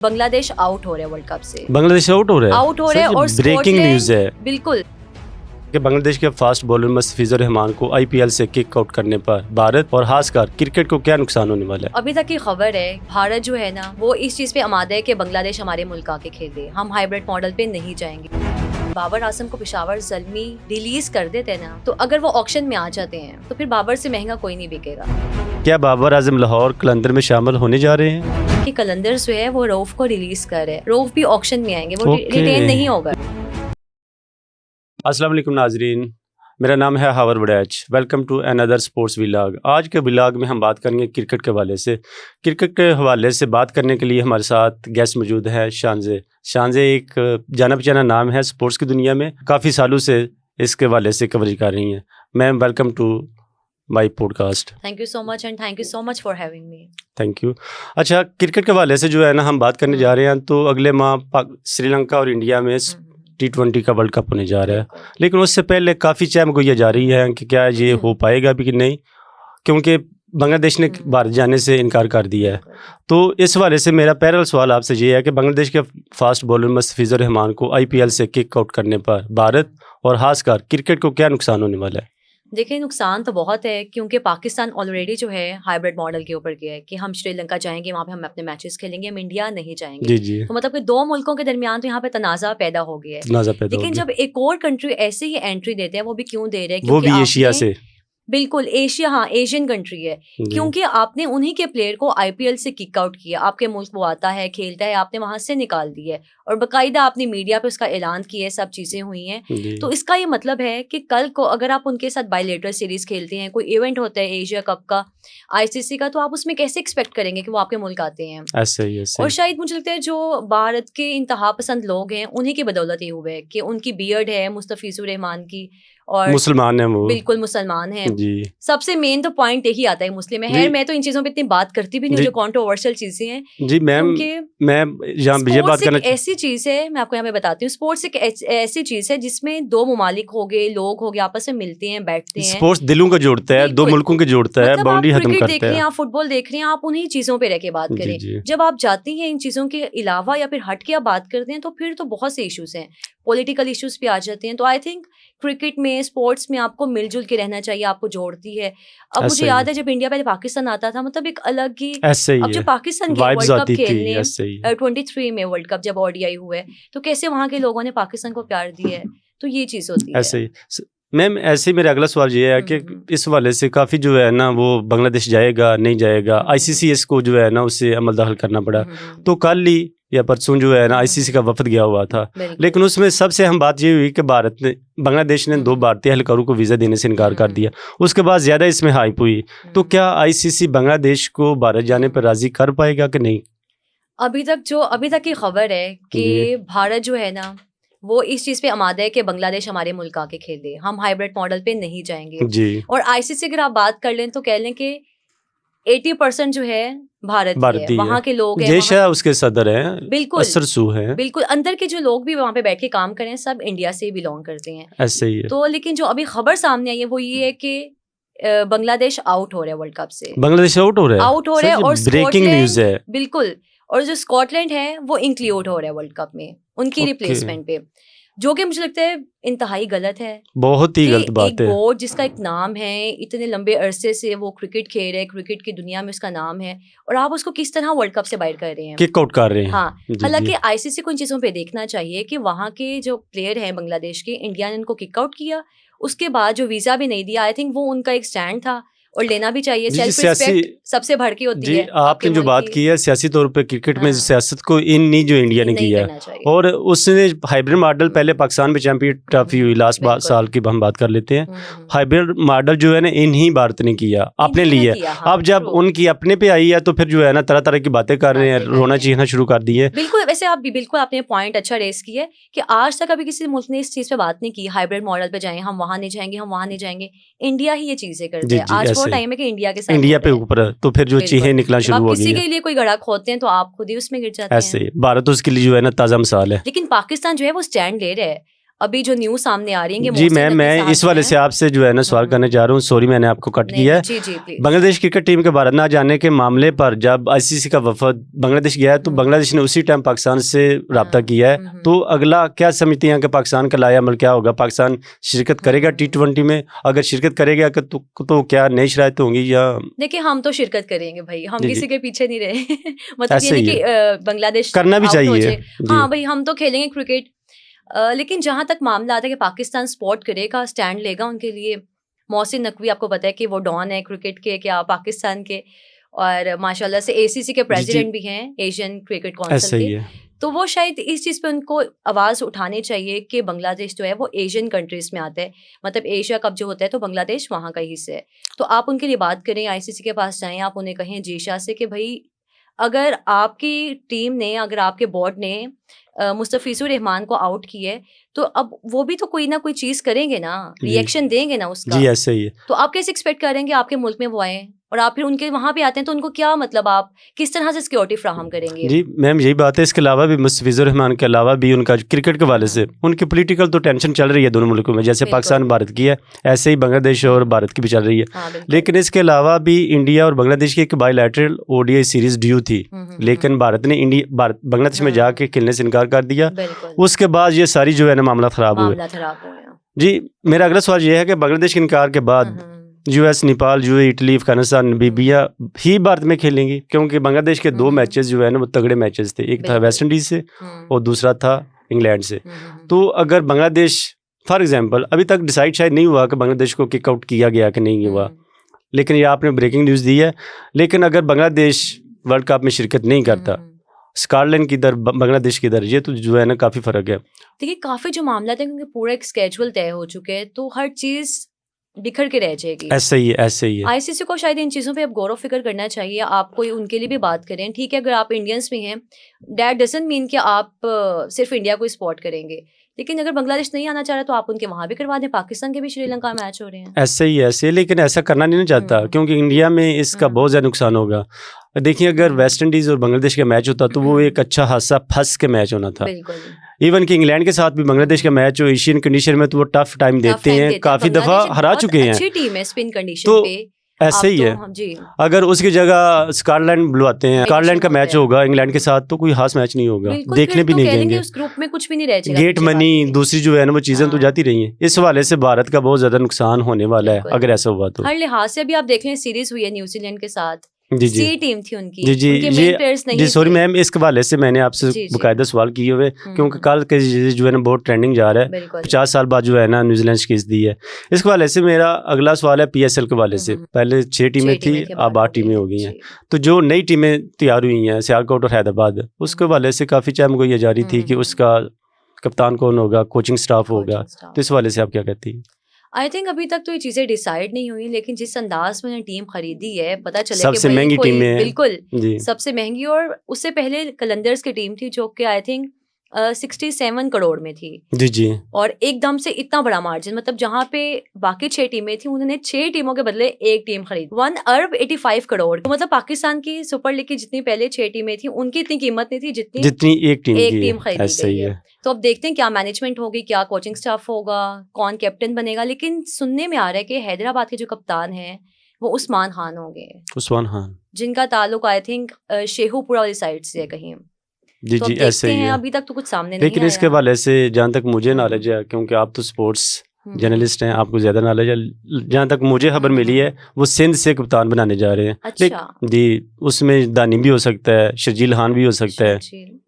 Bangladesh out हो रहा है वर्ल्ड कप से। बांग्लादेश आउट हो रहा है। आउट हो रहा है और ब्रेकिंग न्यूज है बिल्कुल कि बांग्लादेश के फास्ट बॉलर मुस्तफिजुर रहमान को आईपीएल से किक आउट करने पर भारत और खासकर क्रिकेट को क्या नुकसान होने वाला है। अभी तक की खबर है भारत जो है ना वो इस चीज पे आमादा है कि बांग्लादेश हमारे मुल्क आके खेले, हम हाइब्रिड मॉडल पे नहीं जाएंगे। बाबर आजम को पेशावर ज़ल्मी रिलीज कर देते हैं ना, तो अगर वो ऑक्शन में आ जाते हैं तो फिर बाबर से महंगा कोई नहीं बिकेगा। क्या बाबर आजम लाहौर कलंदर में शामिल होने जा रहे हैं? कि कलंदर जो है वो रऊफ को रिलीज कर रहे हैं, रऊफ भी ऑक्शन में आएंगे, वो रिटेन नहीं होगा। अस्सलाम वालेकुम नाजरीन, मेरा नाम है Havar Wadaich. Welcome to another sports vlog. आज के व्लॉग में हम बात करेंगे क्रिकेट के हवाले से। क्रिकेट के हवाले से बात करने के लिए हमारे साथ गेस्ट मौजूद है शानजे एक जाना पहचाना नाम है स्पोर्ट्स की दुनिया में, काफ़ी सालों से इसके हवाले से कवरेज कर रही हैं। Ma'am welcome to my podcast. Thank you so much and thank you so much for having me. Thank you. अच्छा, क्रिकेट के हवाले से जो है ना हम बात करने जा रहे हैं, तो अगले माह श्रीलंका और इंडिया में T20 का वर्ल्ड कप होने जा रहा है, लेकिन उससे पहले काफ़ी चहमगोइयाँ जा रही है कि क्या ये हो पाएगा भी कि नहीं, क्योंकि बांग्लादेश ने भारत जाने से इनकार कर दिया है। तो इस हवाले से मेरा पहला सवाल आपसे ये है कि बांग्लादेश के फास्ट बॉलर मुस्तफिजुर रहमान को आईपीएल से किक आउट करने पर भारत और खासकर क्रिकेट को क्या नुकसान होने वाला है? देखिए, नुकसान तो बहुत है क्योंकि पाकिस्तान ऑलरेडी जो है हाइब्रिड मॉडल के ऊपर गया है कि हम श्रीलंका जाएंगे, वहाँ पे हम अपने मैचेस खेलेंगे, हम इंडिया नहीं जाएंगे। जी। तो मतलब कि दो मुल्कों के दरमियान तो यहाँ पे तनाज़ा पैदा हो गया है। लेकिन जब एक और कंट्री ऐसे ही एंट्री देते हैं, वो भी क्यों दे रहे हैं? वो भी एशिया से, बिल्कुल एशिया, हाँ एशियन कंट्री है, क्योंकि आपने उन्हीं के प्लेयर को आईपीएल से किक आउट किया। आपके मुल्क वो आता है, खेलता है, आपने वहां से निकाल दिया है और बाकायदा आपने मीडिया पे उसका ऐलान किया है, सब चीजें हुई हैं। तो इसका ये मतलब है कि कल को अगर आप उनके साथ बायलैटरल सीरीज खेलते हैं, कोई इवेंट होता है एशिया कप का, आईसीसी का, तो आप उसमें कैसे एक्सपेक्ट करेंगे कि वो आपके मुल्क आते हैं? ऐसे ही। और शायद मुझे लगता है जो भारत के इंतहा पसंद लोग हैं उन्हीं की बदौलत ये हुआ है कि उनकी बियर्ड है मुस्तफिजुर रहमान की, और मुसलमान है वो, बिल्कुल मुसलमान है जी। सबसे मेन तो पॉइंट यही आता है मुस्लिम है। मैं तो इन चीजों पे इतनी बात करती भी नहीं, जो कंट्रोवर्शियल चीजें हैं जी। मैम मैं ये बात करना, ऐसी चीज है, मैं आपको यहाँ पे बताती हूँ, स्पोर्ट्स एक ऐसी चीज है जिसमें दो ममालिक हो गए, लोग हो गए, आपस में मिलते हैं, बैठते हैं। स्पोर्ट्स दिलों को जोड़ता है, दो मुल्कों को जोड़ता है, बाउंड्री खत्म करता है। देख रहे हैं आप, फुटबॉल देख रहे हैं आप, उन्हीं चीजों पे रह के बात करें। जब आप जाती हैं इन चीजों के अलावा या फिर हट के आप बात करते हैं, तो फिर तो बहुत से इश्यूज हैं, पॉलिटिकल इश्यूज भी आ जाते हैं। तो आई थिंक क्रिकेट में, स्पोर्ट्स में आपको मिलजुल के रहना चाहिए, आपको जोड़ती है। अब मुझे याद है जब इंडिया पहले पाकिस्तान आता था, मतलब एक अलग ही, अब जब पाकिस्तान के वर्ल्ड कप खेलने 23 में वर्ल्ड कप जब ओडीआई हुए, तो कैसे वहाँ के लोगों ने पाकिस्तान को प्यार दिया है। तो ये चीज होती है। ऐसे ही मैम, ऐसे ही मेरा अगला सवाल ये है कि इस वाले से काफ़ी जो है ना वो बांग्लादेश जाएगा नहीं जाएगा, आईसीसी को जो है ना उससे अमल दखल करना पड़ा। तो कल ही या परसों जो है ना आईसीसी का वफद गया हुआ था, लेकिन उसमें सबसे अहम बात ये हुई कि बांग्लादेश ने 2 भारतीय एहलकारों को वीज़ा देने से इनकार कर दिया। उसके बाद ज़्यादा इसमें हाइप हुई। तो क्या आईसीसी बांग्लादेश को भारत जाने पर राज़ी कर पाएगा कि नहीं? अभी तक की खबर है कि भारत जो है ना वो इस चीज पे आमादा है कि बांग्लादेश हमारे मुल्क आके खेले, हम हाइब्रिड मॉडल पे नहीं जाएंगे जी। और आईसीसी अगर आप बात कर लें तो कह लें कि 80% जो है भारतीय है, वहाँ के लोग हैं, उसके सदर हैं, बिल्कुल असरसू हैं, बिल्कुल अंदर के जो लोग भी वहाँ पे बैठ के काम करें सब इंडिया से बिलोंग करते हैं। ऐसे ही है। तो लेकिन जो अभी खबर सामने आई है वो ये है कि बांग्लादेश आउट हो रहा है वर्ल्ड कप से। बांग्लादेश आउट हो रहा है और ब्रेकिंग न्यूज है बिल्कुल। और जो स्कॉटलैंड है वो इंक्लूड हो रहा है वर्ल्ड कप में, उनकी रिप्लेसमेंट पे, जो कि मुझे लगता है इंतहाई गलत है, बहुत ही गलत बात है। बोर्ड जिसका एक नाम है, इतने लंबे अरसे से वो क्रिकेट खेल रहे हैं, क्रिकेट की दुनिया में उसका नाम है, और आप उसको किस तरह वर्ल्ड कप से बाहर कर रहे हैं, किक आउट कर रहे हैं। हाँ, हालांकि आईसीसी को इन चीजों पे देखना चाहिए कि वहाँ के जो प्लेयर हैं बांग्लादेश के, इंडिया ने उनको किक आउट किया, उसके बाद जो वीजा भी नहीं दिया, आई थिंक वो उनका एक स्टैंड था और लेना भी चाहिए। सेल्फ रिस्पेक्ट सबसे बढ़ के होती है। आपने जो बात की है सियासी तौर पे क्रिकेट में सियासत को इन नहीं जो इंडिया ने किया, और उसने हाइब्रिड मॉडल, पहले पाकिस्तान में चैंपियन ट्रॉफी हुई लास्ट साल की हम बात कर लेते हैं, हाइब्रिड मॉडल जो है ना इन्हीं भारत ने किया, अपने लिए। अब जब उनकी अपने पे आई है तो फिर जो है ना तरह तरह की बातें कर रहे हैं, रोना चीखना शुरू कर दी है। बिल्कुल, वैसे आप बिल्कुल आपने पॉइंट अच्छा रेस किया है कि आज तक अभी किसी मुल्क ने इस चीज पे बात नहीं की, हाइब्रिड मॉडल पे जाएं, हम वहां नहीं जाएंगे, हम वहां नहीं जाएंगे। इंडिया ही ये चीजें करते हैं। आज वो टाइम है कि इंडिया के साथ, इंडिया पे ऊपर, तो फिर जो चीजें निकलना शुरू हो गई, किसी के लिए कोई गड़ा खोदते हैं तो आप खुद ही उसमें गिर जाते हैं। ऐसे भारत उसके लिए जो है ना ताजा मिसाल है। लेकिन पाकिस्तान जो है वो स्टैंड ले रहा है। अभी जो न्यूज़ सामने आ रही है कि जी मैं इस वाले से आपसे जो है ना सवाल करने जा रहा हूँ, सॉरी मैंने आपको कट किया है। जी जी प्लीज। बांग्लादेश क्रिकेट टीम के भारत ना जाने के मामले पर जब आईसीसी का वफद बांग्लादेश गया है तो बांग्लादेश ने उसी टाइम पाकिस्तान से रब्ता किया है। तो अगला क्या समझती हैं कि पाकिस्तान का लाया अमल क्या होगा? पाकिस्तान शिरकत करेगा T20 में? अगर शिरकत करेगा तो क्या नई शरायत होंगी? या देखिए हम तो शिरकत करेंगे भाई, हम किसी के पीछे नहीं रहे मतलब ऐसे ये नहीं ही कि बांग्लादेश करना भी चाहिए। हाँ भाई हम तो खेलेंगे क्रिकेट, लेकिन जहाँ तक मामला आता है कि पाकिस्तान सपोर्ट करेगा, स्टैंड लेगा उनके लिए। मोहसिन नकवी आपको पता है कि वो डॉन है क्रिकेट के, क्या पाकिस्तान के, और माशाल्लाह से ACC के प्रेसिडेंट भी हैं, एशियन क्रिकेट काउंसिल के। तो वो शायद इस चीज़ पे उनको आवाज़ उठानी चाहिए कि बांग्लादेश जो है वो एशियन कंट्रीज़ में आता है, मतलब एशिया कप जो होता है तो बांग्लादेश वहाँ का हिस्सा है। तो आप उनके लिए बात करें, ICC के पास जाएँ, आप उन्हें कहें जीशा से कि भाई अगर आपकी टीम ने, अगर आपके बोर्ड ने मुस्तफिजुर रहमान को आउट किया है तो अब वो भी तो कोई ना कोई चीज़ करेंगे ना, रिएक्शन देंगे ना उसका। जी ऐसे ही है। तो आप कैसे एक्सपेक्ट करेंगे आपके मुल्क में वो आए और आप फिर उनके वहाँ पे आते हैं तो उनको क्या मतलब, आप किस तरह से सिक्योरिटी फ्राहम करेंगे? जी मैम यही बात है। इसके अलावा भी मुस्तफिजुर रहमान के अलावा भी उनका क्रिकेट के हवाले से उनकी पॉलिटिकल तो टेंशन चल रही है दोनों मुल्कों में, जैसे पाकिस्तान भारत की है ऐसे ही बांग्लादेश और भारत की भी चल रही है। लेकिन इसके अलावा भी इंडिया और बांग्लादेश की एक बायलैटरल ODI सीरीज ड्यू थी, लेकिन भारत ने बांग्लादेश में जाके खेलने से इनकार कर दिया। उसके बाद ये सारी जो है ना मामला खराब हुआ। जी मेरा अगला सवाल ये है कि बांग्लादेश के इनकार के बाद US, Nepal, UAE, Italy, Afghanistan, Namibia ही भारत में खेलेंगी, क्योंकि बांग्लादेश के 2 मैचेस जो है ना वो तगड़े मैचेस थे। एक था वेस्ट इंडीज से और दूसरा था इंग्लैंड से। तो अगर बांग्लादेश फॉर एग्जांपल, अभी तक डिसाइड शायद नहीं हुआ कि बांग्लादेश को किक आउट किया गया कि नहीं हुआ, लेकिन ये आपने ब्रेकिंग न्यूज़ दी है। लेकिन अगर बांग्लादेश वर्ल्ड कप में शिरकत नहीं करता, स्कॉटलैंड की दर बांग्लादेश की दर, ये तो जो है ना काफ़ी फ़र्क है। देखिए काफ़ी जो मामला था क्योंकि पूरा एक स्केड्यूल तय हो चुके हैं तो हर चीज़ बिखर के रह जाएगी। ऐसे ही है, ऐसे ही है। ICC को शायद इन चीज़ों पे अब गौर व फिक्र करना चाहिए। आप कोई उनके लिए भी बात करें, ठीक है, अगर आप इंडियंस में हैं, दैट डजंट मीन कि आप सिर्फ इंडिया को सपोर्ट करेंगे। लेकिन अगर बांग्लादेश नहीं आना चाह रहा तो आप उनके वहाँ भी करवा दें। पाकिस्तान के भी श्रीलंका मैच हो रहे हैं। ऐसे ही ऐसे, लेकिन ऐसा करना नहीं चाहता क्योंकि इंडिया में इसका बहुत ज़्यादा नुकसान होगा। देखिए अगर वेस्ट इंडीज़ और बांग्लादेश का मैच होता तो वो एक अच्छा खासा फंस के मैच होना था। इवन कि इंग्लैंड के साथ भी बांग्लादेश का मैच हो एशियन कंडीशन में तो वो टफ टाइम देते हैं, काफ़ी दफ़ा हरा चुके हैं। अच्छी टीम है स्पिन कंडीशन पे। ऐसे ही है। अगर उसकी जगह स्कॉटलैंड बुलवाते हैं, स्कॉटलैंड का मैच होगा इंग्लैंड के साथ तो कोई खास मैच नहीं होगा, देखने भी नहीं देंगे। उस ग्रुप में कुछ भी नहीं रह जाएगा। गेट मनी दूसरी जो है ना वो चीज़ें तो जाती रही हैं। इस हवाले से भारत का बहुत ज़्यादा नुकसान होने वाला है अगर ऐसा हुआ तो। हर लिहाज से अभी आप देख लें सीरीज हुई है न्यूजीलैंड के साथ, जी जी टीम थी उनकी, जी जी उनके मेन प्लेयर्स नहीं जी सॉरी मैम, इस हवाले से मैंने आपसे जी, बाकायदा सवाल किए हुए क्योंकि कल के जो है ना बहुत ट्रेंडिंग जा रहा है। 50 साल बाद जो है ना न्यूजीलैंड शिकस्त दी है। इस हवाले से मेरा अगला सवाल है PSL के हवाले से। पहले 6 टीमें थी, अब 8 टीमें हो गई हैं। तो जो नई टीमें तैयार हुई हैं सियालकोट और हैदराबाद, उसके हवाले से काफ़ी चहमगोई जारी थी कि उसका कप्तान कौन होगा, कोचिंग स्टाफ होगा, तो इस हवाले से आप क्या कहती हैं? आई थिंक अभी तक तो ये चीज़ें डिसाइड नहीं हुई, लेकिन जिस अंदाज में टीम खरीदी है पता चले सबसे महंगी टीम है, बिल्कुल सबसे महंगी। और उससे पहले कलंदर्स की टीम थी जो कि आई थिंक 67 करोड़ में थी। जी जी। और एकदम से इतना बड़ा मार्जिन, मतलब जहाँ पे बाकी 6 टीमें थी उन्होंने 6 टीमों के बदले 1 टीम खरीदी। 1 अरब 85 करोड़, तो मतलब पाकिस्तान की सुपर लीग की जितनी पहले 6 टीमें थी उनकी इतनी कीमत नहीं थी जितनी एक टीम खरीदी गई है। तो अब देखते हैं क्या मैनेजमेंट होगी, क्या कोचिंग स्टाफ होगा, कौन कैप्टन बनेगा। लेकिन सुनने में आ रहा है कि हैदराबाद के जो कप्तान हैं वो उस्मान खान होंगे, उस्मान खान, जिनका ताल्लुक आई थिंक शेखुपुरा वाली साइड से है कहीं। जी तो जी ऐसे ही है। अभी तक तो कुछ सामने नहीं लेकिन इसके हवाले से जहाँ तक मुझे नॉलेज है, क्योंकि आप तो स्पोर्ट्स जर्नलिस्ट हैं, आपको ज़्यादा नॉलेज है, जहाँ तक मुझे खबर मिली है वो सिंध से कप्तान बनाने जा रहे हैं। अच्छा जी, उसमें दानी भी हो सकता है, शर्जील खान भी हो सकता है।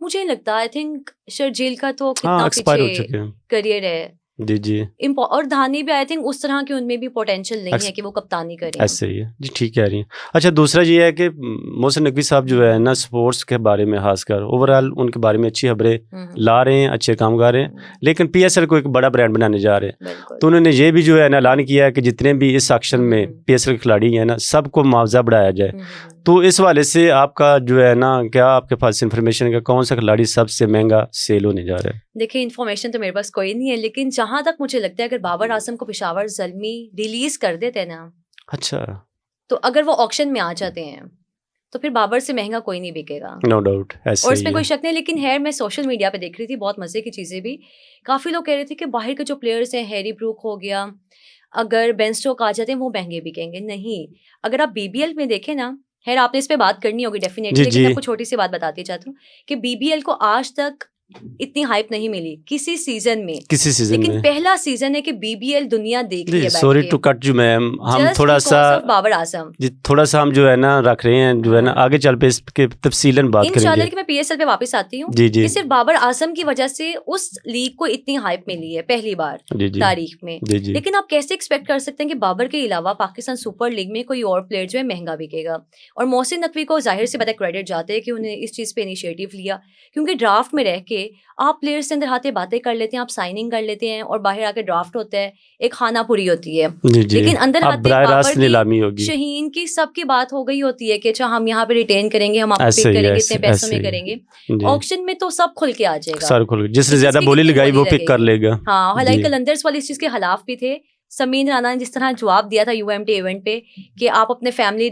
मुझे लगता है आई थिंक शर्जील का तो कितना एक्सपायर हो चुके हैं करियर है। जी जी। और धानी भी आई थिंक उस तरह की उनमें भी पोटेंशियल नहीं है कि वो कप्तानी करें। ऐसे ही है जी, ठीक कह रही हैं। अच्छा दूसरा ये है कि मोहसिन नकवी साहब जो है ना स्पोर्ट्स के बारे में खासकर ओवरऑल उनके बारे में अच्छी खबरें ला रहे हैं, अच्छे काम कर रहे हैं, लेकिन PSL को एक बड़ा ब्रांड बनाने जा रहे हैं। तो उन्होंने ये भी जो है ना ऐलान किया है कि जितने भी इस सेक्शन में PSL के खिलाड़ी हैं ना सबको मुआवजा बढ़ाया जाए। तो इस वाले से आपका जो है ना, क्या आपके पास इन्फॉर्मेशन का कौन सा खिलाड़ी सबसे महंगा सेल होने जा रहा है? देखिए इन्फॉर्मेशन तो मेरे पास कोई नहीं है, लेकिन जहां तक मुझे लगता है अगर बाबर आजम को पेशावर ज़ल्मी रिलीज कर देते हैं ना, अच्छा, तो अगर वो ऑक्शन में आ जाते हैं तो फिर बाबर से महंगा कोई नहीं बिकेगा, नो डाउट, ऐसे और ही इसमें है। कोई शक नहीं। लेकिन है, मैं सोशल मीडिया पे देख रही थी बहुत मजे की चीजें भी, काफी लोग कह रहे थे कि बाहर के जो प्लेयर्स हैं, हैरी ब्रूक हो गया, अगर बेन स्टोक आ जाते हैं वो महंगे बिकेंगे। नहीं, अगर आप बीबीएल में देखें ना, खैर आपने इस पे बात करनी होगी डेफिनेटली, जी लेकिन जी, मैं आपको छोटी सी बात बताती चाहती हूँ कि बीबीएल को आज तक इतनी हाइप नहीं मिली किसी सीजन में, किसी सीजन लेकिन में पहला सीजन है कि बीबीएल दुनिया देख रही जी। है बैठ सॉरी के, टू कट यू मैम, हम जस्ट थोड़ा सा बिकॉज ऑफ बाबर आजम। जी, थोड़ा सा हम जो है ना रख रहे हैं जो है ना, हाँ। आगे चल पे इसके तफसीलन बात इंशाल्लाह करेंगे। कि मैं पीएसएल पे वापस आती हूँ जी जी कि सिर्फ बाबर आजम की वजह से उस लीग को इतनी हाइप मिली है पहली बार जी जी तारीख में। जी जी लेकिन आप कैसे एक्सपेक्ट कर सकते हैं कि बाबर के अलावा पाकिस्तान सुपर लीग में कोई और प्लेयर जो है महंगा बिकेगा। और मोहसिन नकवी को जाहिर सी बात है क्रेडिट जाते हैं कि उन्हें इस चीज़ पे इनिशिएटिव लिया, क्योंकि ड्राफ्ट में रह के आप प्लेयर्स से अंदर हाथे बातें कर लेते हैं, आप साइनिंग कर लेते हैं, और बाहर आके ड्राफ्ट होता है, एक खानापुरी होती है, जी जी। लेकिन अंदर अब हाथे बराह रास्त बाबर की, नीलामी होगी, शहीन की, सबकी बात हो गई होती है कि अच्छा हम यहाँ पे रिटेन करेंगे, हम आपको ऐसे पिक ही करेंगे, ऐसे इतने पैसों ऐसे में ही करेंगे। जी। ऑक्शन में तो सब खुल के आ जाएगा, सर खुल, जिसने कि ज्यादा किसकी बोली कितनी लगाई वो बोली पिक कर लगेगी। लेगा। हाँ, हालांकि जी कलंदर्स वाली इस चीज के खिलाफ भी थे। समीर राणा ने जिस तरह जवाब दिया था यूएमटी इवेंट पे कि आप अपने फैमिली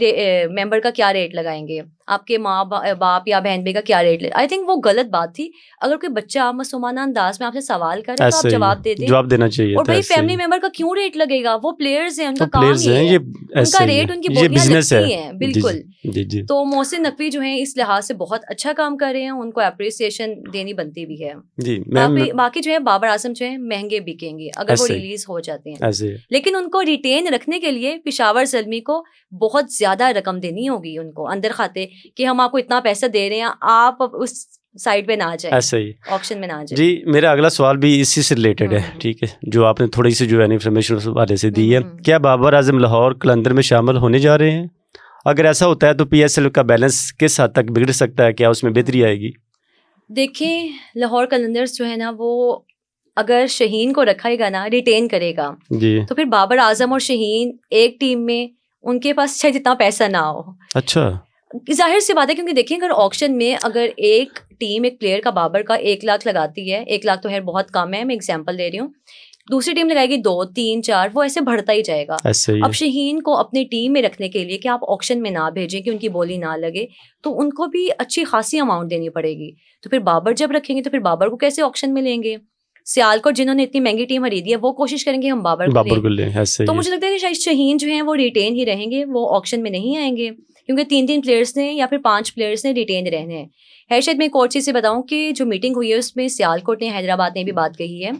मेंबर का क्या रेट लगाएंगे, आपके माँ बाप या बहन भाई का क्या रेट, आई थिंक वो गलत बात थी। अगर कोई बच्चा मासूमाना अंदाज में आपसे सवाल करे तो आप ऐसे ही जवाब दे दें, जवाब देना चाहिए और था, भाई ऐसे फैमिली ही। मेंबर का क्यों रेट लगेगा, वो प्लेयर्स हैं, उनका तो काम प्लेयर्स ये हैं, है, ये उनका ऐसे ही रेट, है, उनकी ये बोलियां बिजनेस लगती है। हैं, जी बिल्कुल। जी जी तो मोहसिन नकवी जो हैं इस लिहाज से बहुत अच्छा काम कर रहे हैं, उनको अप्रिसिएशन देनी बनती भी है। जी मैम। बाकी जो है बाबर आजम जो है महंगे बिकेंगे अगर वो ऐसे ही रिलीज हो जाते हैं, ऐसे ही। लेकिन उनको रिटेन रखने के लिए पेशावर ज़ल्मी को बहुत ज्यादा रकम देनी होगी उनको अंदर खाते, कि हम आपको इतना पैसा दे रहे हैं, आप उस साइड पे ना जाए, ऐसे ही ऑक्शन में ना जाए। जी। मेरा अगला सवाल भी इसी से रिलेटेड है, ठीक है, जो आपने थोड़ी सी जो है इन्फॉर्मेशन उस हवाले से दी है। क्या बाबर आजम लाहौर कलंदर में शामिल होने जा रहे हैं? अगर ऐसा होता है तो पीएसएल का बैलेंस किस हद तक बिगड़ सकता है, क्या उसमें बेहतरी आएगी? देखिए, लाहौर कलंदर्स जो है ना, वो अगर शहीन को रखेगा ना, रिटेन करेगा, जी। तो फिर बाबर आजम और शहीन एक टीम में, उनके पास शायद इतना पैसा ना हो। अच्छा, जाहिर सी बात है, क्योंकि देखिए अगर ऑक्शन में अगर एक टीम एक प्लेयर का बाबर का 1 लाख लगाती है, 1 लाख तो है बहुत कम है, मैं एग्जांपल दे रही हूँ, दूसरी टीम लगाएगी 2, 3, 4, वो ऐसे बढ़ता ही जाएगा। ऐसे ही अब है। शहीन को अपनी टीम में रखने के लिए कि आप ऑक्शन में ना भेजें कि उनकी बोली ना लगे, तो उनको भी अच्छी खासी अमाउंट देनी पड़ेगी। तो फिर बाबर जब रखेंगे तो फिर बाबर को कैसे ऑक्शन में लेंगे? सियालकोट जिन्होंने इतनी महंगी टीम खरीदी है वो कोशिश करेंगे हम बाबर को लें। ऐसे तो ही है। मुझे लगता है कि शायद शहीन जो हैं वो रिटेन ही रहेंगे, वो ऑक्शन में नहीं आएंगे, क्योंकि 3 प्लेयर्स ने या फिर 5 प्लेयर्स ने रिटेन रहने हैं। है शायद मैं एक और चीज़ से बताऊं कि जो मीटिंग हुई है उसमें सियालकोट ने, हैदराबाद ने भी बात कही है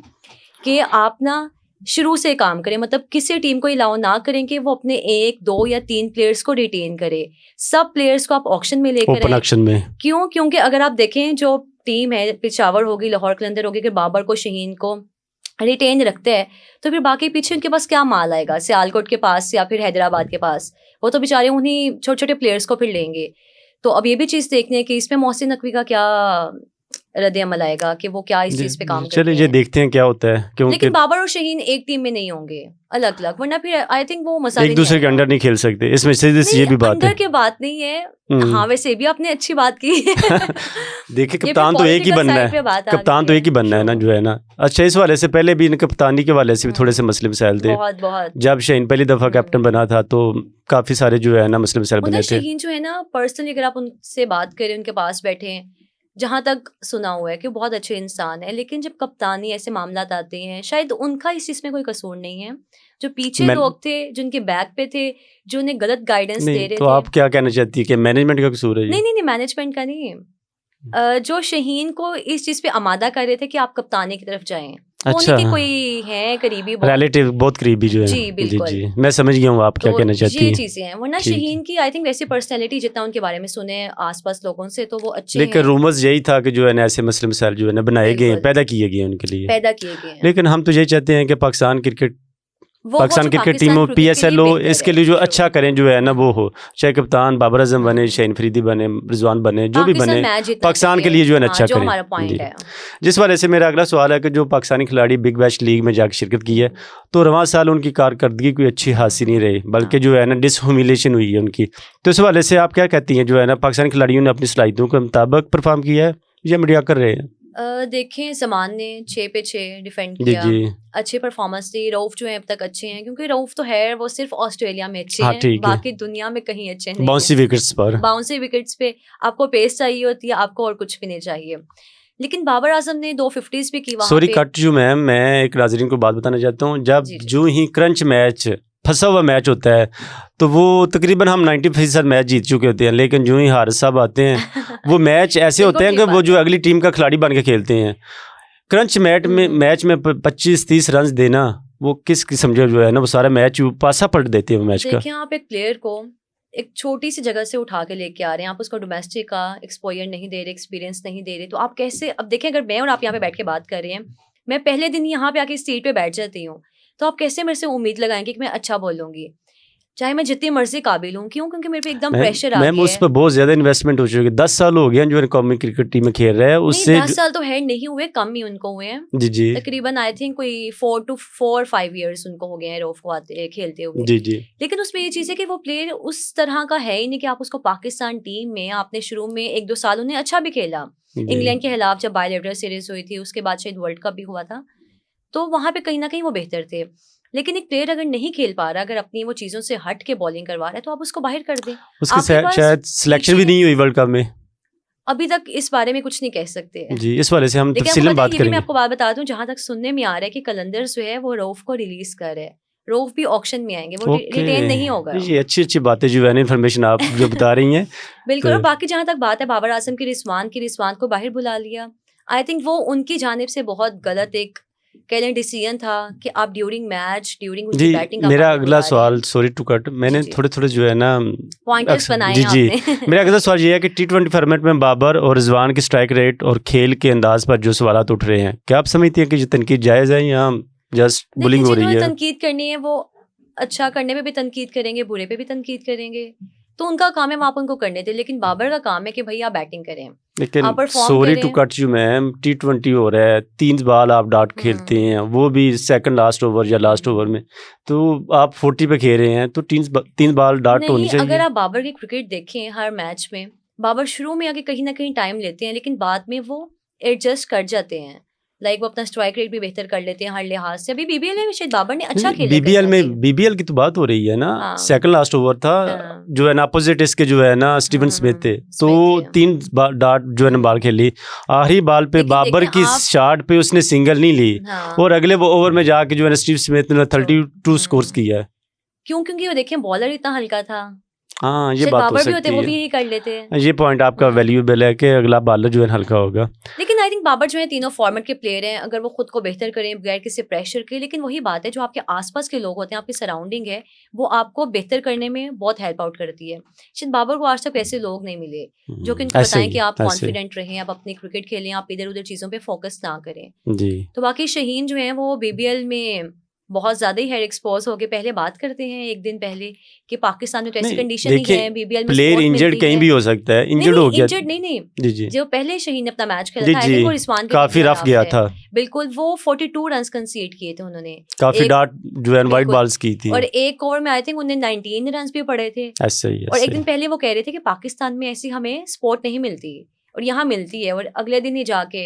कि आप ना शुरू से काम करें, मतलब किसी टीम को अलाउ ना करें कि वो अपने 1, 2 या 3 प्लेयर्स को रिटेन करे, सब प्लेयर्स को आप ऑक्शन में लेकर ओपन ऑक्शन में। क्यों? क्योंकि अगर आप देखें जो टीम है, पेशावर होगी, लाहौर कलंदर होगी, कि बाबर को, शहीन को रिटेन रखते हैं, तो फिर बाकी पीछे उनके पास क्या माल आएगा? सियालकोट के पास या फिर हैदराबाद के पास, वो तो बेचारे उन्हीं छोटे छोटे प्लेयर्स को फिर लेंगे। तो अब ये भी चीज़ देखनी है कि इसमें मोहसिन नकवी का क्या रद्द अमल आएगा, कि वो क्या इस चीज़ पे काम करते चलिए ये हैं। देखते हैं क्या होता है, क्योंकि लेकिन बाबर और शहीन एक टीम में नहीं होंगे, अलग अलग, वरना फिर आई थिंक वो मसला एक दूसरे के अंडर नहीं खेल सकते, इसमें से ये भी बात है। अंदर की बात नहीं है। हाँ, वैसे भी आपने अच्छी बात की। देखिए कप्तान तो एक ही बनना है, कप्तान तो एक ही बनना है ना, जो है ना। अच्छा, इस वाले से पहले भी कप्तानी के वाले से भी थोड़े से मसले मसाइल थे। बहुत जब शहीन पहली दफा कैप्टन बना था तो काफी सारे जो है ना मसले मसाइल बने थे। शहीन जो है ना, पर्सनली अगर आप उनसे बात करें, उनके पास बैठे, जहाँ तक सुना हुआ है कि बहुत अच्छे इंसान है, लेकिन जब कप्तानी ऐसे मामला आते हैं, शायद उनका इस चीज़ में कोई कसूर नहीं है। जो पीछे लोग थे, जो उनके बैक पे थे, जो उन्हें गलत गाइडेंस दे रहे थे। तो आप क्या कहना चाहती है कि मैनेजमेंट का कसूर है? नहीं, मैनेजमेंट का नहीं, जो शहीन को इस चीज़ पे आमादा कर रहे थे कि आप कप्तानी की तरफ जाएं। अच्छा, कि कोई है करीबी, रिलेटिव बहुत करीबी जो है। जी बिल्कुल, जी, मैं समझ गया हूँ आप क्या कहना चाहती हैं। ये चीजें हैं, वरना शहीन की आई थिंक वैसी पर्सनैलिटी, जितना उनके बारे में सुने आसपास लोगों से, तो वो अच्छे हैं। लेकिन रूमर्स यही था कि जो है ना ऐसे मसले मसाइल जो है ना बनाए गए हैं, पैदा किए गए हैं उनके लिए, पैदा किए गए हैं। लेकिन हम तो यही चाहते हैं कि पाकिस्तान क्रिकेट टीम हो, पीएसएल हो, इसके लिए जो अच्छा करें जो है ना वो हो, चाहे कप्तान बाबर आजम बने, शाहीन फरीदी बने, रिजवान बने, जो भी बने, पाकिस्तान के लिए जो है ना अच्छा करें। जिस वजह से मेरा अगला सवाल है कि जो पाकिस्तानी खिलाड़ी बिग बैश लीग में जाकर शिरकत की है, तो रवां साल उनकी कारकर्दगी कोई अच्छी हासिल नहीं रही, बल्कि जो है ना डिसह्यूमिलेशन हुई है उनकी। तो इस हवाले से आप क्या कहती हैं, जो है ना पाकिस्तानी खिलाड़ियों ने अपनी सलाहियतों के मुताबिक परफॉर्म किया है या मीडिया कर रहे हैं? देखें ज़मान ने 6 पे 6 डिफेंड जी किया, जी अच्छे परफॉर्मेंस दी। रऊफ जो है अब तक अच्छे हैं, क्योंकि रऊफ तो है वो सिर्फ ऑस्ट्रेलिया में अच्छे हाँ हैं, ठीक है, बाकी दुनिया में कहीं अच्छे नहीं बाउंसी हैं। विकेट्स पर। बाउंसी विकेट्स पे आपको पेस चाहिए होती है, आपको और कुछ भी नहीं चाहिए। लेकिन बाबर आजम ने 2 50s भी की वहाँ सॉरी पे। कट यू मैम, मैं एक नाजरीन को बात बताना चाहता हूँ। जब जी जी जो ही क्रंच मैच, फंसा हुआ मैच होता है, तो वो तकरीबन हम 90% मैच जीत चुके होते हैं, लेकिन जो ही हार साहब आते हैं वो मैच ऐसे बिल्कुल होते हैं ठीक कि वो बात जो है। अगली टीम का खिलाड़ी बन के खेलते हैं। क्रंच मैच में 25-30 रन देना, वो किस किस्म जो है ना, वो सारा मैच पासा पलट देते हैं वो मैच का। देखिए आप एक प्लेयर को एक छोटी सी जगह से उठा के लेके आ रहे हैं, आप उसको डोमेस्टिक का एक्सपोजर नहीं दे रहे, एक्सपीरियंस नहीं दे रहे, तो आप कैसे? अब देखिए अगर मैं और आप यहाँ पे बैठ के बात कर रहे हैं, मैं पहले दिन यहाँ पे आके इस सीट पे बैठ जाती हूँ, तो आप कैसे मेरे से उम्मीद लगाएंगे कि मैं अच्छा बोलूँगी, चाहे मैं जितनी मर्जी काबिल हूँ? क्यों? क्योंकि मेरे पे एकदम मैम प्रेशर आ मैम गया उस है। पर बहुत ज़्यादा इन्वेस्टमेंट हो चुकी है। 10 साल हो गए हैं जो है कौमी क्रिकेट टीम में खेल रहे हैं, नहीं उससे 10 साल तो है नहीं हुए, कम ही उनको हुए हैं। जी जी तकरीबन आई थिंक कोई 4 to 5 years उनको हो गए हैं रऊफ को आते खेलते हुए। जी जी लेकिन उसमें ये चीज़ है कि वो प्लेयर उस तरह का है ही नहीं कि आप उसको पाकिस्तान टीम में आपने शुरू में 1-2 साल उन्हें अच्छा भी खेला। जी इंग्लैंड के खिलाफ जब बायलेटरल सीरीज़ हुई थी, उसके बाद शायद वर्ल्ड कप भी हुआ था, तो वहाँ पे कहीं न कहीं वो बेहतर थे। लेकिन एक प्लेयर अगर नहीं खेल पा रहा, अगर अपनी वो चीज़ों से हट के बॉलिंग करवा रहा है, तो आप उसको बाहर कर दें। उसकी आपके पास शायद सिलेक्शन भी पीछे नहीं हुई वर्ल्ड कप में। अभी तक इस बारे में कुछ नहीं कह सकते हैं। जी, इस वाले से हम लेकिन आपको तफसीलन पता है, बात ये भी मैं करेंगे। आपको बात बता दूं, जहां तक सुनने में आ रहा है कि कलंदर्स जो है वो रऊफ को रिलीज कर रहे हैं। रऊफ भी ऑक्शन में आएंगे, वो ओके, रिटेन नहीं होगा। ये अच्छी बातें जो है ना, इन्फॉर्मेशन आप जो बता रही हैं। बिल्कुल। तो और बाकी जहां तक बात है बाबर आजम की, रिजवान को बाहर बुला लिया। आई थिंक वो उनकी जानिब से बहुत गलत एक कहलें डिसीजन था कि आप ड्यूरिंग मैच, ड्यूरिंग उनकी जी, बैटिंग आप मेरा बाहर अगला बुला रहे सवाल, हैं। सॉरी टू कट, जी मैंने जी थोड़े जो है ना पॉइंटर्स बनाए जी हैं जी आपने। मेरा अगला सवाल ये है कि T20 फॉर्मेट में बाबर और रिजवान की स्ट्राइक रेट और खेल के अंदाज पर जो सवाल उठ रहे हैं, क्या आप समझती हैं कि ये तनकीद जायज़ है या जस्ट देखिए बुलिंग हो रही जिन्होंने है? तनकीद करनी है वो अच्छा करने पे भी तनकीद करेंगे, बुरे पे भी तनकीद करेंगे, तो उनका काम है, आप उनको करने दें। लेकिन बाबर का काम है कि भई आप बैटिंग करें, लेकिन आप परफॉर्म सॉरी टू करें। कट यू मैम, T20 हो रहा है, 3 बॉल आप डॉट खेलते हैं, हुँ, वो भी सेकंड लास्ट ओवर या लास्ट ओवर हुँ। में, तो आप 40 पे खेल रहे हैं, तो 3 बॉल डॉट होनी नहीं, अगर चाहिए। आप बाबर की क्रिकेट देखें हर मैच में, बाबर शुरू में आके कहीं न कहीं टाइम लेते हैं, लेकिन बाद में वो एडजस्ट कर जाते हैं। लाइक वो अपना स्ट्राइक रेट भी बेहतर कर लेते हैं हर लिहाज से। अभी बीबीएल में भी शायद बाबर ने अच्छा खेला है कहीं बीबीएल न कहीं। में, बीबीएल की तो बात हो रही है ना, हाँ, सेकंड लास्ट ओवर था, हाँ। जो है ना अपोजिट इसके जो है ना स्टीवन स्मिथ थे, तो स्मिथ थे। 3 डॉट जो है ना बॉल खेली, आखिरी बॉल पे लेकिन बाबर देखें की आप शॉट पे उसने सिंगल नहीं ली, हाँ, और अगले वो ओवर में जाके जो है ना स्टीव स्मिथ ने 32 स्कोर्स हुँ। किया है। क्यों? क्योंकि वो देखें बॉलर इतना हल्का था। हाँ, ये शायद बात हो बाबर भी होते सकती वो है। भी यही कर लेते। ये पॉइंट आपका हुँ। वैल्यूएबल है कि अगला बॉलर जो है ना हल्का होगा। लेकिन आई थिंक बाबर जो है तीनों फॉर्मेट के प्लेयर हैं, अगर वो खुद को बेहतर करें बगैर किसी प्रेशर के। लेकिन वही बात है, जो आपके आसपास के लोग होते हैं, आपकी सराउंडिंग है, वो आपको बेहतर करने में बहुत हेल्प आउट करती है। शायद बाबर को आज तक ऐसे लोग नहीं मिले जो कि उनको ऐसे बताएं कि ही, आप ऐसे ही। कॉन्फिडेंट रहें, आप अपनी क्रिकेट खेलें, आप इधर उधर चीज़ों पे फोकस ना करें। जी। तो बाकी शहीन जो है वो बीबीएल में बहुत ज़्यादा ही हेड एक्सपोज हो गए। पहले बात करते हैं एक दिन पहले कि पाकिस्तान में तो ऐसी नहीं, कंडीशन ही देखिए, है, बीबीएल में प्लेयर सपोर्ट इंजर्ड मिलती कहीं है। भी हो सकता है, नहीं, इंजर्ड नहीं हो गया। इंजर्ड नहीं, नहीं। जी, जी। जो पहले शहीन ने अपना मैच खेला जी, था, आई जी। थिंक वो रिजवान के टीम के काफ़ी रफ़ खिलाफ गया है। था। बिल्कुल, वो 42 रन्स कंसीड किए थे उन्होंने। काफ़ी एक डॉट जो है व्हाइट बिल्कुल, बॉल्स की थी। और एक ओवर में आई थिंक उन्हें 19 रन्स भी पड़े थे। ऐसे ही, और एक ऐसे दिन ही। पहले वो कह रहे थे कि पाकिस्तान में ऐसी हमें सपोर्ट नहीं मिलती और यहाँ मिलती है, और अगले दिन ही जाके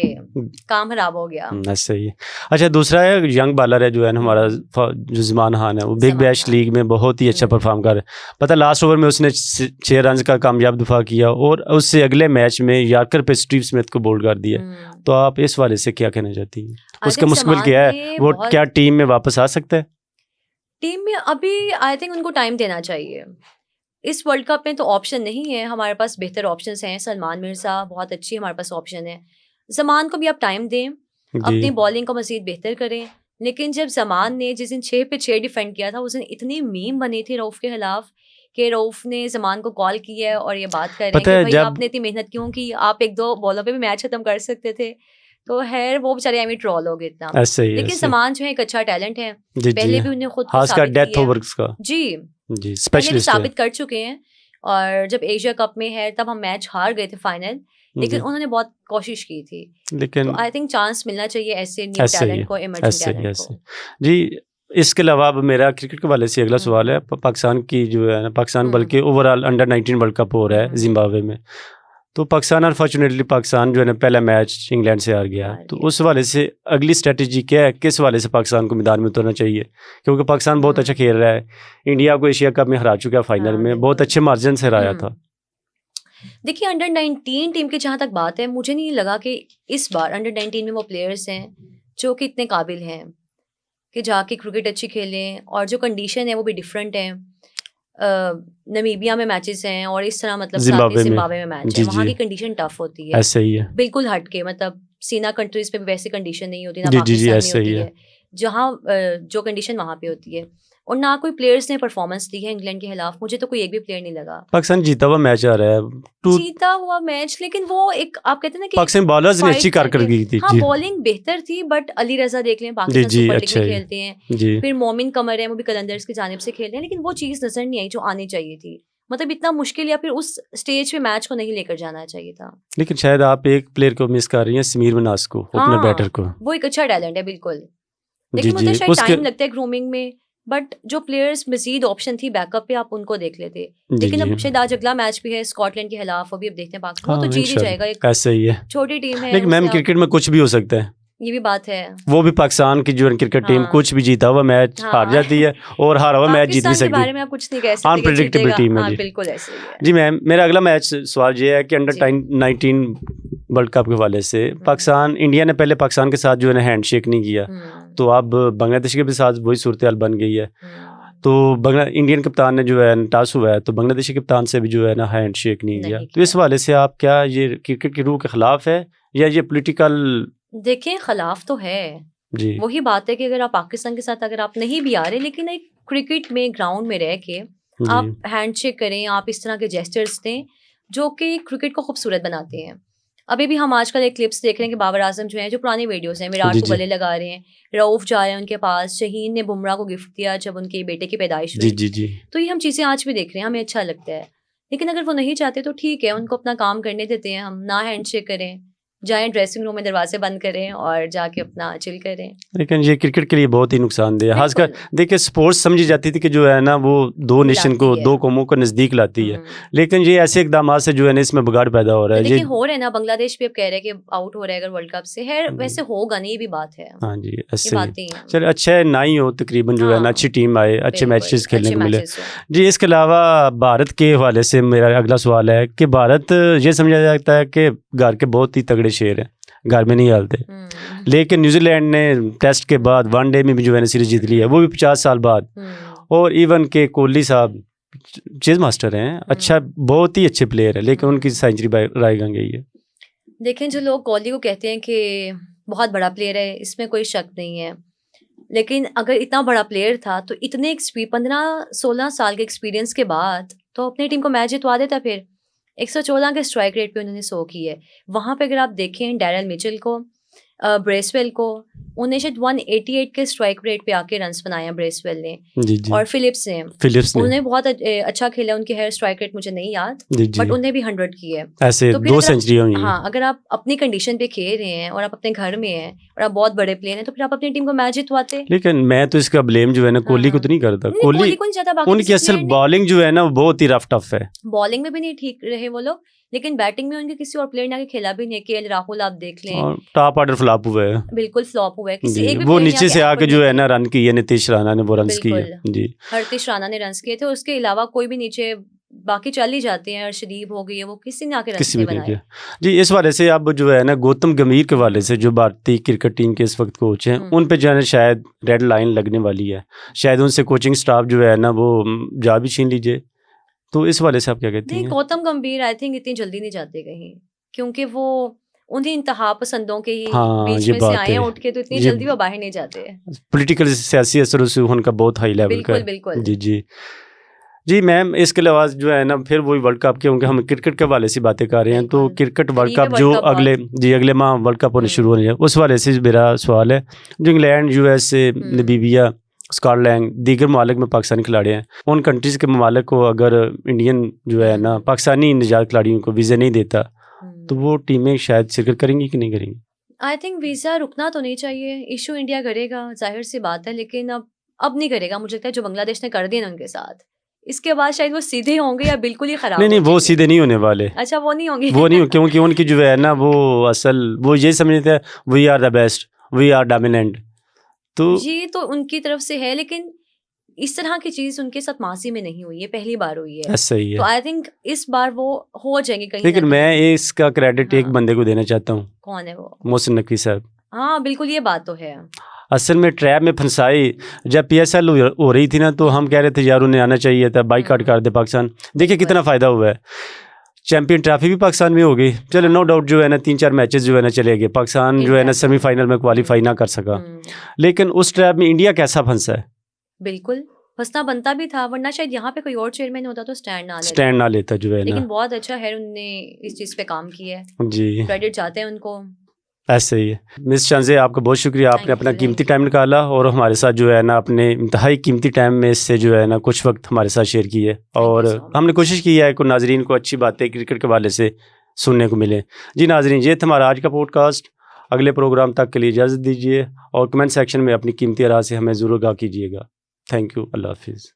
काम खराब हो गया। ऐसे ही। अच्छा, दूसरा है यंग बॉलर है जो है ना हमारा जो ज़मान खान है, वो बिग ज़मान बैश खान। लीग में बहुत ही अच्छा परफॉर्म कर रहा है। पता है लास्ट ओवर में उसने 6 रन का कामयाब दफा किया, और उससे अगले मैच में यॉर्कर पे स्टीव स्मिथ को बोल्ड कर दिया। तो आप इस वाले से क्या कहना चाहती हैं? आई उसका थिंक मुस्तकबिल ज़मान क्या है? ने वो बहुत क्या टीम में वापस आ सकता है? टीम में अभी आई थिंक उनको टाइम देना चाहिए। इस वर्ल्ड कप में तो ऑप्शन नहीं है, हमारे पास बेहतर ऑप्शंस हैं। सलमान मिर्ज़ा बहुत अच्छी हमारे पास ऑप्शन है। ज़मान को भी आप टाइम दें, जी। अपनी बॉलिंग को मज़ीद बेहतर करें। लेकिन जब ज़मान ने जिस दिन 6 पे 6 डिफेंड किया था, उस दिन इतनी मीम बनी थी रऊफ़ के खिलाफ कि रऊफ़ ने ज़मान को कॉल किया है और ये बात कर रहे हैं पता कि है भाई जब आपने इतनी मेहनत क्यों की? आप 1-2 बॉलों पे भी मैच खत्म कर सकते थे। तो ख़ैर वो बेचारे एमी ट्रोल हो गए इतना। ऐसे ही, लेकिन ऐसे। ज़मान जो है एक अच्छा टैलेंट है। जी, जी। पहले भी उन्हें खुद को खासकर साबित डेथ किया है। ओवर्स का। जी। जी, पहले भी स्पेशलिस्ट है। साबित कर चुके हैं, और जब एशिया कप में है तब हम मैच हार गए थे फाइनल, लेकिन जी, उन्होंने बहुत कोशिश की थी। तो लेकिन आई थिंक चांस मिलना चाहिए ऐसे न्यू ऐसे ही टैलेंट है, को, इमर्जिंग ऐसे ही, टैलेंट ऐसे। को। जी, इसके अलावा अब मेरा क्रिकेट के वाले से अगला सवाल है। पाकिस्तान की जो है ना, पाकिस्तान बल्कि ओवरऑल अंडर 19 वर्ल्ड कप हो रहा है हम्म जिम्बाब्वे में। तो पाकिस्तान अनफॉर्चुनेटली पाकिस्तान जो है ना पहला मैच इंग्लैंड से हार गया, तो उस वाले से अगली स्ट्रेटजी क्या है, किस वाले से पाकिस्तान को मैदान में उतरना चाहिए? क्योंकि पाकिस्तान बहुत अच्छा खेल रहा है, इंडिया को एशिया कप में हरा चुका है फाइनल में, बहुत अच्छे मार्जिन से हराया था। देखिए अंडर 19 टीम की जहाँ तक बात है, मुझे नहीं लगा कि इस बार अंडर 19 में वो प्लेयर्स हैं जो कि इतने काबिल हैं कि जाके क्रिकेट अच्छी खेलें, और जो कंडीशन है वो भी डिफरेंट है। नमीबिया में मैचेस हैं और इस तरह मतलब जिम्बाब्वे में मैच है, वहाँ की कंडीशन टफ होती है, ऐसा ही है बिल्कुल हटके, मतलब सीना कंट्रीज पे भी वैसी कंडीशन नहीं होती, ना पाकिस्तान में होती है, जहाँ जो कंडीशन वहाँ पे होती है। और ना कोई प्लेयर्स ने परफॉर्मेंस दी है इंग्लैंड के खिलाफ, मुझे तो कोई एक भी प्लेयर नहीं लगा। पाकिस्तान जीता हुआ मैच आ रहा है, जीता हुआ मैच, लेकिन वो एक आप कहते हैं ना कि पाकिस्तान बॉलर्स ने अच्छी कारकर्दगी थी। हाँ बॉलिंग बेहतर थी, बट अली रजा देख लें पाकिस्तान सुपर लीग में खेलते हैं, फिर मोमिन कमर है वो भी कलंदर्स की जानिब से खेल रहे हैं, लेकिन वो चीज़ नजर नहीं आई जो आनी चाहिए थी। मतलब इतना मुश्किल या फिर उस स्टेज पे मैच को नहीं लेकर जाना चाहिए था। लेकिन शायद आप एक प्लेयर को मिस कर रही हैं, समीर मनास को, ओपनर बैटर को। वो एक अच्छा टैलेंट है बिल्कुल, लेकिन मुझे शायद टाइम लगता है ग्रूमिंग में, बट जो प्लेयर्स मजीद ऑप्शन थी बैकअप पे आप उनको देख लेते। लेकिन अब शायद आज अगला मैच भी है स्कॉटलैंड के खिलाफ, अभी अब देखते हैं पाकिस्तान तो जीत ही जाएगा, एक ऐसा ही है, छोटी टीम है। लेकिन मैम क्रिकेट में कुछ भी हो सकता है, ये भी बात है। वो भी पाकिस्तान की जो क्रिकेट टीम कुछ भी जीता हुआ मैच हार जाती है और हारा हुआ मैच जीत भी सकती है। बारे में आप कुछ नहीं कह सकते, अनप्रेडिक्टेबल टीम है। बिल्कुल ऐसे ही है। जी मैम, मेरा अगला मैच सवाल ये है कि अंडर 19 वर्ल्ड कप के हवाले से पाकिस्तान, इंडिया ने पहले पाकिस्तान के साथ जो है ना हैंडशेक नहीं किया, तो अब बांग्लादेश के भी साथ वही सूरत हाल बन गई है। तो इंडियन कप्तान ने जो है टॉस हुआ है, तो बांग्लादेशी कप्तान से भी जो है ना हैंडशेक नहीं किया, तो इस हवाले से आप क्या ये क्रिकेट की रूह के खिलाफ है या ये पॉलिटिकल? देखें खिलाफ तो है जी, वही बात है कि अगर आप पाकिस्तान के साथ अगर आप नहीं भी आ रहे, लेकिन एक क्रिकेट में ग्राउंड में रह के आप हैंडशेक करें, आप इस तरह के जेस्चर्स दें जो कि क्रिकेट को खूबसूरत बनाते हैं। अभी भी हम आजकल एक क्लिप्स देख रहे हैं कि बाबर आजम जो है, जो पुरानी वीडियोस हैं, विराट को गले लगा रहे हैं, रऊफ जा रहे हैं उनके पास, शहीन ने बुमराह को गिफ्ट दिया जब उनके बेटे की पैदाइश हुई। तो ये हम चीज़ें आज भी देख रहे हैं, हमें अच्छा लगता है। लेकिन अगर वो नहीं चाहते तो ठीक है, उनको अपना काम करने देते हैं, हम ना हैंडशेक करें, जाएं ड्रेसिंग रूम में दरवाजे बंद करें और जाके अपना चिल करें। लेकिन ये क्रिकेट के लिए बहुत ही नुकसानदेह है, खासकर देखिए स्पोर्ट्स समझी जाती थी कि जो है ना वो दो नेशन को, दो कौमों को नज़दीक लाती है, लेकिन ये ऐसे इकदाम से जो है ना इसमें बिगाड़ पैदा हो रहा है। देखिए हो रहा है ना, बांग्लादेश भी अब कह रहे हैं कि आउट हो रहा है अगर वर्ल्ड कप से, है वैसे होगा नहीं, ये भी बात है। हाँ जी, ऐसे चलिए अच्छा है ना ही हो, तकरीबन जो है ना अच्छी टीम आए, अच्छे मैचेस खेलने को मिले जी। इसके अलावा भारत के हवाले से मेरा अगला सवाल है कि भारत ये समझा जाता है कि घर के बहुत ही तगड़े शेर हैं, घर में नहीं हालते, लेकिन न्यूजीलैंड ने टेस्ट के बाद वनडे में भी जो है ना सीरीज जीत ली है, वो भी 50 साल बाद। और इवन के कोहली साहब चेज मास्टर हैं, अच्छा बहुत ही अच्छे प्लेयर है, लेकिन उनकी सेंचुरी राय गई है। देखें जो लोग कोहली को कहते हैं कि बहुत बड़ा प्लेयर है, इसमें कोई शक नहीं है, लेकिन अगर इतना बड़ा प्लेयर था तो इतने 15-16 साल के एक्सपीरियंस के बाद तो अपनी टीम को मैच जितवा देता। फिर 114 के स्ट्राइक रेट पे उन्होंने 100 की है। वहाँ पे अगर आप देखें डैरल मिचेल को, ब्रेसवेल को, उन्हें शायद 188 के स्ट्राइक रेट पे आके रन्स बनाए हैं ब्रेसवेल ने, जी। और फिलिप्स ने उन्हें बहुत अच्छा खेला, उनके हेयर स्ट्राइक रेट मुझे नहीं याद, बट उन्हें भी 100 की है। ऐसे तो 2 सेंचुरी हुई हैं। हाँ, अगर आप अपनी कंडीशन पे खेल रहे हैं और आप अपने घर में हैं और आप बहुत बड़े प्लेयर हैं, तो फिर आप अपनी टीम को मैच जितवाते। लेकिन मैं तो इसका ब्लेम जो है ना कोहली को तो नहीं करता, कोहली को ज्यादा, उनकी असल बॉलिंग जो है ना बहुत ही रफ टफ है, बॉलिंग में भी नहीं ठीक रहे वो लोग, लेकिन बैटिंग में उनके किसी और प्लेयर ने आके खेला भी नहीं। केएल राहुल आप देख लें, टॉप ऑर्डर फ्लॉप हुआ है, बिल्कुल फ्लॉप हुआ है, किसी एक भी वो नीचे से आके जो है ना रन किए, नीतीश राणा ने वो रन्स किए जी, हरतीश राणा ने रन्स किए थे, उसके अलावा कोई भी नीचे बाकी चल ही जाते हैं, अर्शदीप हो गई है, वो किसी ने आके रन्स नहीं बनाए जी। इस वाले से अब जो है ना गौतम गंभीर के वाले से जो भारतीय क्रिकेट टीम के इस वक्त कोच हैं, उन पे जो है शायद रेड लाइन लगने वाली है, शायद उनसे कोचिंग स्टाफ जो है ना वो जा भी छीन लीजिए, तो इस वाले से आप क्या कहते हैं? गौतम गंभीर आई थिंक इतनी जल्दी नहीं जाते कहीं, क्योंकि वो उन्हीं इंतहा पसंदों के ही बीच में से आए हैं उठ के, तो इतनी जल्दी वो बाहर नहीं जाते। पॉलिटिकल सियासी असरों से उनका बहुत हाई लेवल का, बिल्कुल जी मैम। इसके अलावा जो है ना फिर वही वर्ल्ड कप, क्योंकि हम क्रिकेट के वाले से बातें कर रहे हैं, तो क्रिकेट वर्ल्ड कप जो अगले माह वर्ल्ड कप होने शुरू हो रही है, उस वाले से मेरा सवाल है, जो इंग्लैंड, यूएसए, नमीबिया, स्कॉटलैंड, दीगर ममालिक में पाकिस्तानी खिलाड़ी हैं, उन कंट्रीज़ के ममालिक को अगर इंडियन जो है ना पाकिस्तानी निजात खिलाड़ियों को वीज़ा नहीं देता, तो वो टीमें शायद शिरकत करेंगी कि नहीं करेंगी? आई थिंक वीज़ा रुकना तो नहीं चाहिए, इशू इंडिया करेगा, जाहिर सी बात है, लेकिन अब नहीं करेगा। मुझे लगता है जो बांग्लादेश ने कर दिया ना उनके साथ, इसके बाद शायद वो सीधे होंगे या बिल्कुल ही खराब नहीं, वो सीधे नहीं होने वाले। अच्छा, वो नहीं होंगे। वो नहीं, क्योंकि उनकी जो है ना वो असल वो ये समझते हैं we are the best, we are dominant. तो ये तो उनकी तरफ से है, लेकिन इस तरह की चीज उनके साथ मासी में नहीं हुई है, पहली बार हुई है। सही है। तो आई थिंक इस बार वो हो जाएंगे कहीं। लेकिन मैं इसका क्रेडिट एक बंदे को देना चाहता हूँ। कौन है वो? मोहसिन नकवी साहब। हाँ बिल्कुल, ये बात तो है। असल में ट्रैप में फंसाई जब PSL हो रही थी ना, तो हम कह रहे थे यार उन्हें आना चाहिए था, बाइकआउट कर दे पाकिस्तान। देखिए कितना फ़ायदा हुआ है, चैंपियन ट्रॉफी भी पाकिस्तान में हो गई। चलो नो डाउट जो है ना 3-4 मैचेस जो है ना चले गए, पाकिस्तान जो है ना सेमीफाइनल में क्वालिफाई ना कर सका। लेकिन उस ट्रैप में इंडिया कैसा फंसा है? बिल्कुल फंसना बनता भी था, वरना शायद यहाँ पे कोई और चेयरमैन होता तो स्टैंड ना लेता जो है ना। लेकिन बहुत अच्छा है, उन्होंने इस चीज़ पे काम किया है जी, क्रेडिट चाहते हैं उनको। ऐसे ही है। मिस शांजे, आपका बहुत शुक्रिया, आपने अपना कीमती टाइम निकाला और हमारे साथ जो है ना अपने इंतहाई कीमती टाइम में से जो है ना कुछ वक्त हमारे साथ शेयर की है। और हमने कोशिश की है कि नाजरीन को अच्छी बातें क्रिकेट के हवाले से सुनने को मिले। जी नाजरीन, ये था हमारा आज का पॉडकास्ट। अगले प्रोग्राम तक के लिए इजाज़त दीजिए और कमेंट सेक्शन में अपनी कीमती राय से हमें ज़रूर आगाह कीजिएगा। थैंक यू, अल्लाह हाफिज़।